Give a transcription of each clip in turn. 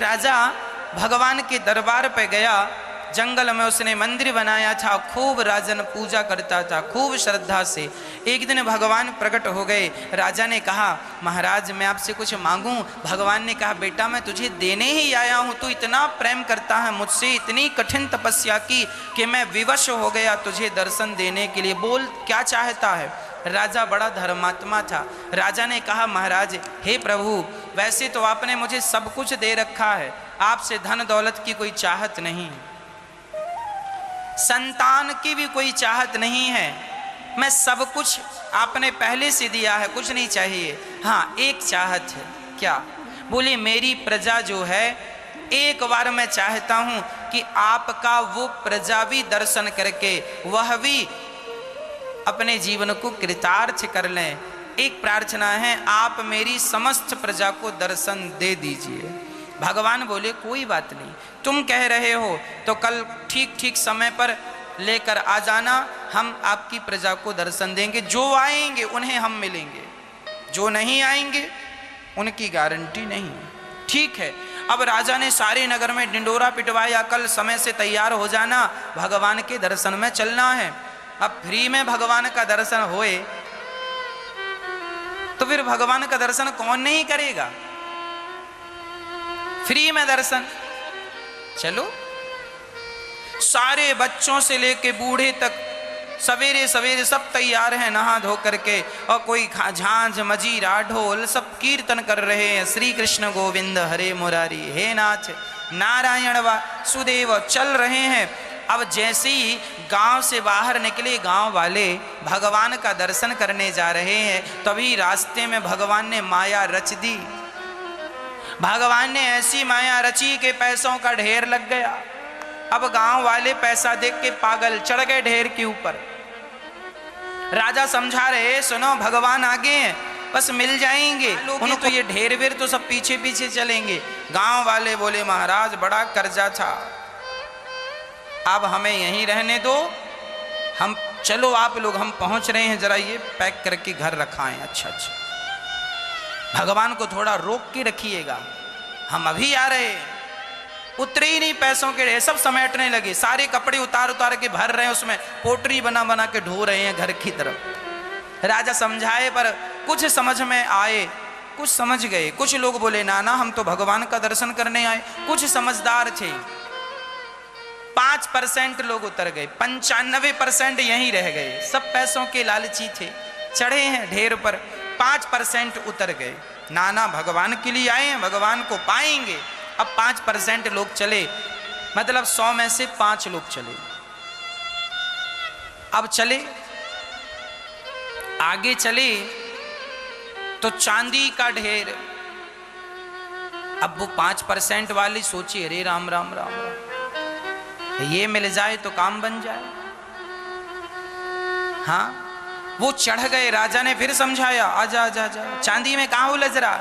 राजा भगवान के दरबार पे गया, जंगल में उसने मंदिर बनाया था, खूब राजन पूजा करता था, खूब श्रद्धा से। एक दिन भगवान प्रकट हो गए। राजा ने कहा, महाराज मैं आपसे कुछ मांगूं? भगवान ने कहा, बेटा मैं तुझे देने ही आया हूं, तू इतना प्रेम करता है मुझसे, इतनी कठिन तपस्या की कि मैं विवश हो गया तुझे दर्शन देने के लिए, बोल क्या चाहता है? राजा बड़ा धर्मात्मा था। राजा ने कहा, महाराज हे प्रभु, वैसे तो आपने मुझे सब कुछ दे रखा है, आपसे धन दौलत की कोई चाहत नहीं, संतान की भी कोई चाहत नहीं है, मैं सब कुछ आपने पहले से दिया है, कुछ नहीं चाहिए। हाँ एक चाहत है। क्या? बोले मेरी प्रजा जो है, एक बार मैं चाहता हूं कि आपका वो प्रजा भी दर्शन करके वह भी अपने जीवन को कृतार्थ कर लें। एक प्रार्थना है, आप मेरी समस्त प्रजा को दर्शन दे दीजिए। भगवान बोले कोई बात नहीं, तुम कह रहे हो तो कल ठीक ठीक समय पर लेकर आ जाना, हम आपकी प्रजा को दर्शन देंगे। जो आएंगे उन्हें हम मिलेंगे, जो नहीं आएंगे उनकी गारंटी नहीं। ठीक है। अब राजा ने सारे नगर में डिंडोरा पिटवाया, कल समय से तैयार हो जाना, भगवान के दर्शन में चलना है। अब फ्री में भगवान का दर्शन होए तो फिर भगवान का दर्शन कौन नहीं करेगा? फ्री में दर्शन। चलो, सारे बच्चों से लेके बूढ़े तक सवेरे सवेरे सब तैयार हैं नहा धो करके, और कोई झांझ मजीरा ढोल सब कीर्तन कर रहे हैं, श्री कृष्ण गोविंद हरे मुरारी, हे नाथ नारायण वासुदेव चल रहे हैं। अब जैसे ही गांव से बाहर निकले गांव वाले भगवान का दर्शन करने जा रहे हैं, तभी रास्ते में भगवान ने माया रच दी। भगवान ने ऐसी माया रची कि पैसों का ढेर लग गया। अब गांव वाले पैसा देख के पागल, चढ़ गए ढेर के ऊपर। राजा समझा रहे, सुनो भगवान आगे हैं, बस मिल जाएंगे उनको, तो ये ढेर वेर तो सब पीछे पीछे चलेंगे। गांव वाले बोले, महाराज बड़ा कर्जा था, अब हमें यहीं रहने दो, हम चलो आप लोग, हम पहुंच रहे हैं, जरा ये पैक करके घर रखाएं। अच्छा अच्छा, भगवान को थोड़ा रोक के रखिएगा, हम अभी आ रहे हैं। उतरे ही नहीं पैसों के ढेर, सब समेटने लगे, सारे कपड़े उतार उतार के भर रहे हैं, उसमें पोटरी बना बना के ढो रहे हैं घर की तरफ। राजा समझाए पर कुछ समझ में आए, कुछ समझ गए, कुछ लोग बोले ना ना हम तो भगवान का दर्शन करने आए। कुछ समझदार थे, 5% लोग उतर गए, 95% यहीं रह गए, सब पैसों के लालची थे, चढ़े हैं ढेर पर। 5% उतर गए, नाना भगवान के लिए आए हैं, भगवान को पाएंगे। अब 5% लोग चले, मतलब 100 में से 5 लोग चले। अब चले, आगे चले तो चांदी का ढेर। अब वो 5% वाली सोची, अरे राम राम राम राम, ये मिल जाए तो काम बन जाए। हाँ, वो चढ़ गए। राजा ने फिर समझाया, आजा आजा आजा, चांदी में कहां उलझ रहा।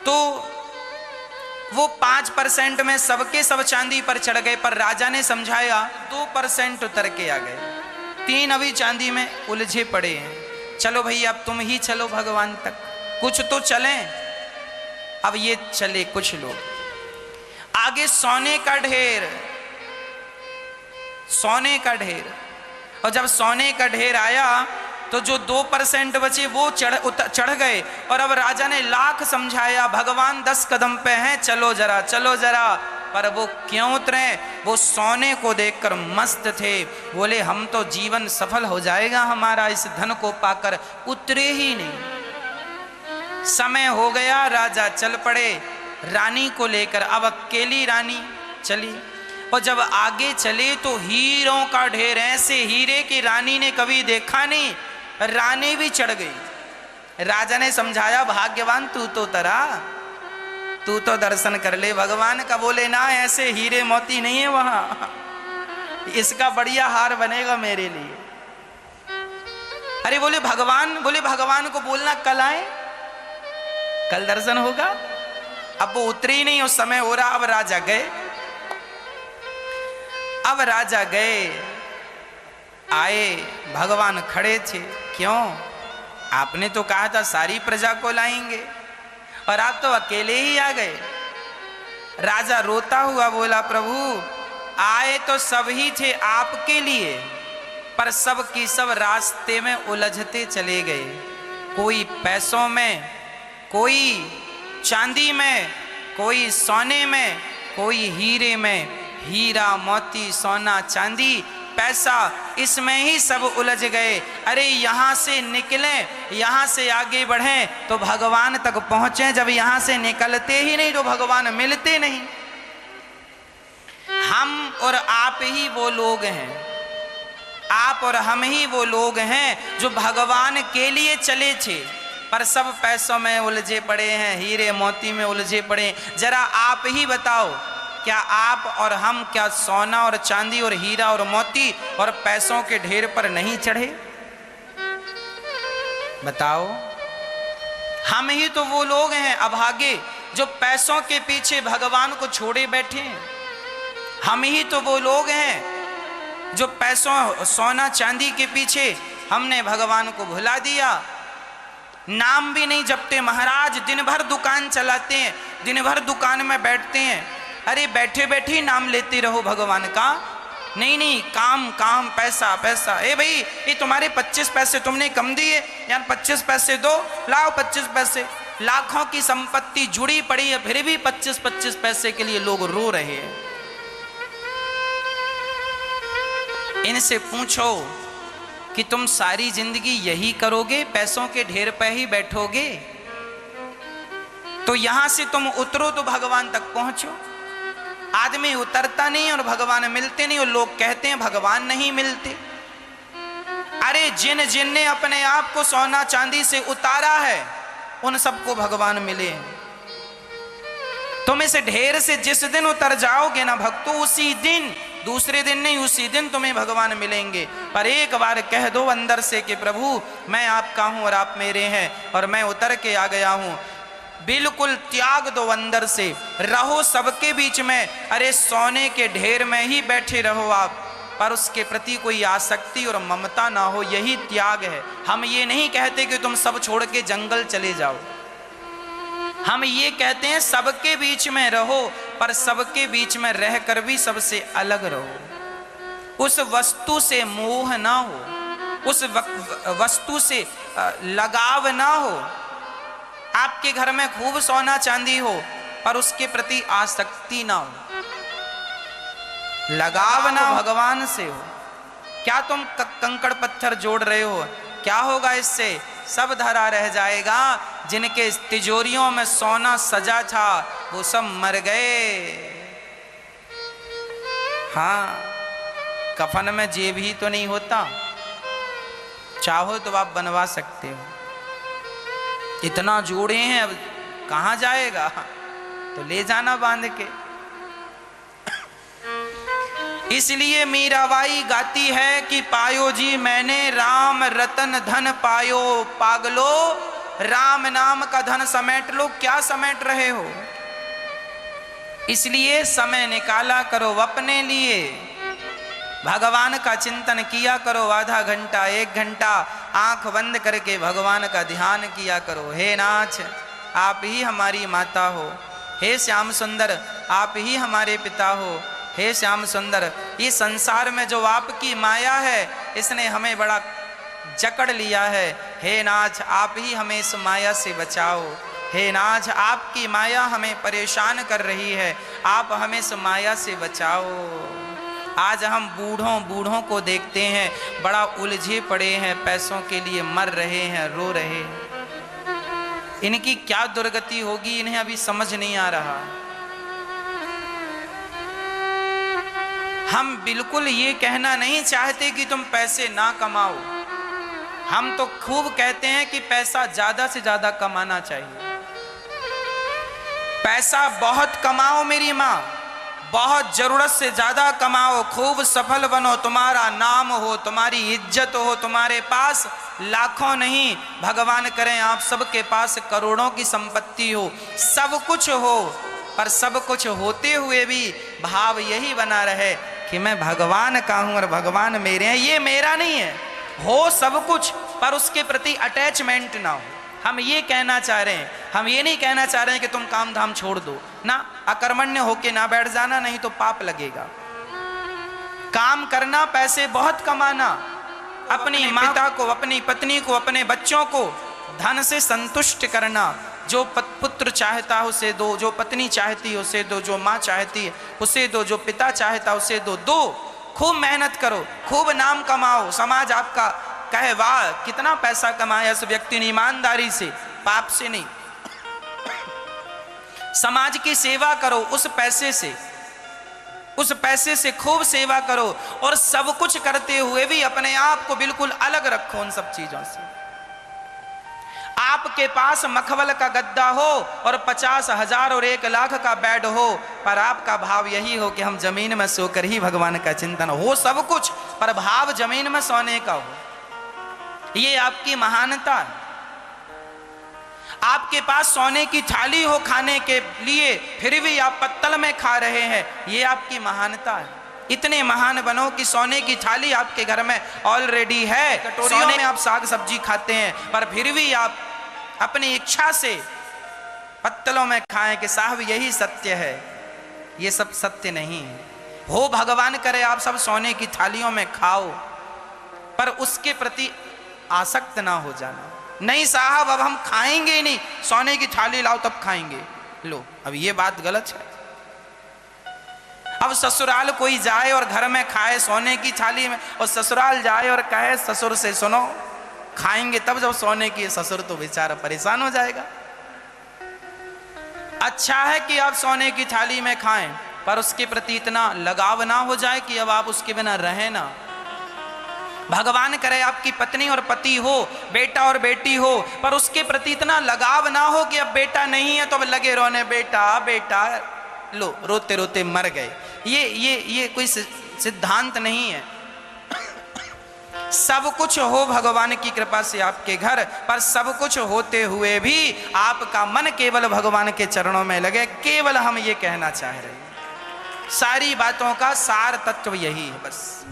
तो वो 5% में सबके सब चांदी पर चढ़ गए, पर राजा ने समझाया 2% उतर के आ गए, 3 अभी चांदी में उलझे पड़े हैं। चलो भैया अब तुम ही चलो भगवान तक, कुछ तो चलें। अब ये चले कुछ लोग, आगे सोने का ढेर, सोने का ढेर। और जब सोने का ढेर आया तो जो 2% बचे वो चढ़ गए। और अब राजा ने लाख समझाया, भगवान 10 कदम पे हैं, चलो जरा चलो जरा, पर वो क्यों उतरे? वो सोने को देखकर मस्त थे, बोले हम तो जीवन सफल हो जाएगा हमारा इस धन को पाकर, उतरे ही नहीं। समय हो गया, राजा चल पड़े रानी को लेकर। अब अकेली रानी चली, और जब आगे चले तो हीरों का ढेर, ऐसे हीरे की रानी ने कभी देखा नहीं, रानी भी चढ़ गई। राजा ने समझाया, भाग्यवान तू तो तरा, तू तो दर्शन कर ले भगवान का। बोले ना, ऐसे हीरे मोती नहीं है वहां, इसका बढ़िया हार बनेगा मेरे लिए। अरे बोले भगवान को बोलना कल आए, कल दर्शन होगा। अब वो उतरे ही नहीं, उस समय हो रहा। अब राजा गए, अब राजा गए, आए, भगवान खड़े थे। क्यों? आपने तो कहा था सारी प्रजा को लाएंगे, और आप तो अकेले ही आ गए। राजा रोता हुआ बोला, प्रभु आए तो सब ही थे आपके लिए, पर सब की सब रास्ते में उलझते चले गए। कोई पैसों में, कोई चांदी में, कोई सोने में, कोई हीरे में। हीरा मोती सोना चांदी पैसा, इसमें ही सब उलझ गए। अरे यहाँ से निकले, यहाँ से आगे बढ़ें तो भगवान तक पहुँचें, जब यहाँ से निकलते ही नहीं तो भगवान मिलते नहीं। हम और आप ही वो लोग हैं, आप और हम ही वो लोग हैं जो भगवान के लिए चले थे, पर सब पैसों में उलझे पड़े हैं, हीरे मोती में उलझे पड़े हैं। जरा आप ही बताओ, क्या आप और हम क्या सोना और चांदी और हीरा और मोती और पैसों के ढेर पर नहीं चढ़े? बताओ। हम ही तो वो लोग हैं अभागे जो पैसों के पीछे भगवान को छोड़े बैठे हैं। हम ही तो वो लोग हैं जो पैसों सोना चांदी के पीछे हमने भगवान को भुला दिया। नाम भी नहीं जपते महाराज, दिन भर दुकान चलाते हैं, दिन भर दुकान में बैठते हैं। अरे बैठे बैठे नाम लेते रहो भगवान का। नहीं नहीं, काम काम, पैसा पैसा। ए भाई, ये तुम्हारे 25 पैसे तुमने कम दिए, यार 25 पैसे दो, लाओ 25 पैसे। लाखों की संपत्ति जुड़ी पड़ी है, फिर भी 25-25 पैसे के लिए लोग रो रहे हैं। इनसे पूछो कि तुम सारी जिंदगी यही करोगे, पैसों के ढेर पे ही बैठोगे? तो यहां से तुम उतरो तो भगवान तक पहुंचो। आदमी उतरता नहीं और भगवान मिलते नहीं, और लोग कहते हैं भगवान नहीं मिलते। अरे जिन जिन ने अपने आप को सोना चांदी से उतारा है, उन सबको भगवान मिले। तुम इस ढेर से जिस दिन उतर जाओगे ना भक्तों, उसी दिन, दूसरे दिन नहीं, उसी दिन तुम्हें भगवान मिलेंगे। पर एक बार कह दो अंदर से कि प्रभु मैं आपका हूं और आप मेरे हैं, और मैं उतर के आ गया हूं। बिल्कुल त्याग दो अंदर से, रहो सबके बीच में। अरे सोने के ढेर में ही बैठे रहो आप, पर उसके प्रति कोई आसक्ति और ममता ना हो, यही त्याग है। हम ये नहीं कहते कि तुम सब छोड़ के जंगल चले जाओ, हम ये कहते हैं सबके बीच में रहो, पर सबके बीच में रहकर भी सबसे अलग रहो। उस वस्तु से मोह ना हो, उस वस्तु से लगाव ना हो। आपके घर में खूब सोना चांदी हो, पर उसके प्रति आसक्ति ना हो, लगाव ना भगवान से हो। क्या तुम कंकड़ पत्थर जोड़ रहे हो? क्या होगा इससे? सब धरा रह जाएगा। जिनके तिजोरियों में सोना सजा था वो सब मर गए। हाँ, कफन में जेब ही तो नहीं होता, चाहो तो आप बनवा सकते हो। इतना जोड़े हैं, अब कहाँ जाएगा? तो ले जाना बांध के। इसलिए मीराबाई गाती है कि पायो जी मैंने राम रतन धन पायो, पागलो राम नाम का धन समेट लो। क्या समेट रहे हो? इसलिए समय निकाला करो अपने लिए, भगवान का चिंतन किया करो। आधा घंटा, 1 घंटा आंख बंद करके भगवान का ध्यान किया करो। हे नाथ, आप ही हमारी माता हो। हे श्याम सुंदर, आप ही हमारे पिता हो। हे श्याम सुंदर, ये संसार में जो आपकी माया है, इसने हमें बड़ा जकड़ लिया है। हे नाथ, आप ही हमें इस माया से बचाओ। हे नाथ, आपकी माया हमें परेशान कर रही है, आप हमें इस माया से बचाओ। आज हम बूढ़ों को देखते हैं, बड़ा उलझे पड़े हैं, पैसों के लिए मर रहे हैं, रो रहे हैं। इनकी क्या दुर्गति होगी, इन्हें अभी समझ नहीं आ रहा। हम बिल्कुल ये कहना नहीं चाहते कि तुम पैसे ना कमाओ। हम तो खूब कहते हैं कि पैसा ज्यादा से ज्यादा कमाना चाहिए। पैसा बहुत कमाओ मेरी माँ, बहुत जरूरत से ज्यादा कमाओ, खूब सफल बनो, तुम्हारा नाम हो, तुम्हारी इज्जत हो, तुम्हारे पास लाखों नहीं, भगवान करें आप सबके पास करोड़ों की संपत्ति हो, सब कुछ हो, पर सब कुछ होते हुए भी भाव यही बना रहे कि मैं भगवान का हूं और भगवान मेरे हैं, ये मेरा नहीं है। हो सब कुछ, पर उसके प्रति अटैचमेंट ना हो। हम ये कहना चाह रहे हैं, हम ये नहीं कहना चाह रहे हैं कि तुम काम धाम छोड़ दो ना, अकर्मण्य होके ना बैठ जाना, नहीं तो पाप लगेगा। काम करना, पैसे बहुत कमाना, अपनी माता को, अपनी पत्नी को, अपने बच्चों को धन से संतुष्ट करना। जो पुत्र चाहता है उसे दो, जो पत्नी चाहती है उसे दो, जो माँ चाहती है उसे दो, जो पिता चाहता है उसे दो। दो, खूब मेहनत करो, खूब नाम कमाओ, समाज आपका कहे वाह कितना पैसा कमाया इस व्यक्ति ने, ईमानदारी से, पाप से नहीं। समाज की सेवा करो उस पैसे से, उस पैसे से खूब सेवा करो, और सब कुछ करते हुए भी अपने आप को बिल्कुल अलग रखो उन सब चीजों से। आपके पास मखमल का गद्दा हो और 50,000 और 1,00,000 का बेड हो, पर आपका भाव यही हो कि हम जमीन में सोकर ही भगवान का चिंतन हो, सब कुछ पर भाव जमीन में सोने का हो। ये आपकी महानता है। आपके पास सोने की थाली हो खाने के लिए, फिर भी आप पत्तल में खा रहे हैं, ये आपकी महानता है। इतने महान बनो कि सोने की थाली आपके घर में ऑलरेडी है, कटोरियों में आप साग सब्जी खाते हैं, पर फिर भी आप अपनी इच्छा से पत्तलों में खाएं कि साहब यही सत्य है। ये सब सत्य नहीं है। हो भगवान करे आप सब सोने की थालियों में खाओ, पर उसके प्रति आसक्त ना हो जाना। नहीं साहब अब हम खाएंगे ही नहीं, सोने की थाली लाओ तब खाएंगे। लो, अब ये बात गलत है। अब ससुराल कोई जाए और घर में खाए सोने की थाली में, और ससुराल जाए और कहे ससुर से सुनो खाएंगे तब जब सोने की, ससुर तो बेचारा परेशान हो जाएगा। अच्छा है कि आप सोने की थाली में खाएं, पर उसके प्रति इतना लगाव ना हो जाए कि अब आप उसके बिना रहें ना। भगवान करे आपकी पत्नी और पति हो, बेटा और बेटी हो, पर उसके प्रति इतना लगाव ना हो कि अब बेटा नहीं है तो अब लगे रोने, बेटा बेटा, लो रोते रोते मर गए। ये कोई सिद्धांत नहीं है। सब कुछ हो भगवान की कृपा से आपके घर, पर सब कुछ होते हुए भी आपका मन केवल भगवान के चरणों में लगे, केवल हम ये कहना चाह रहे हैं। सारी बातों का सार तत्व यही है बस।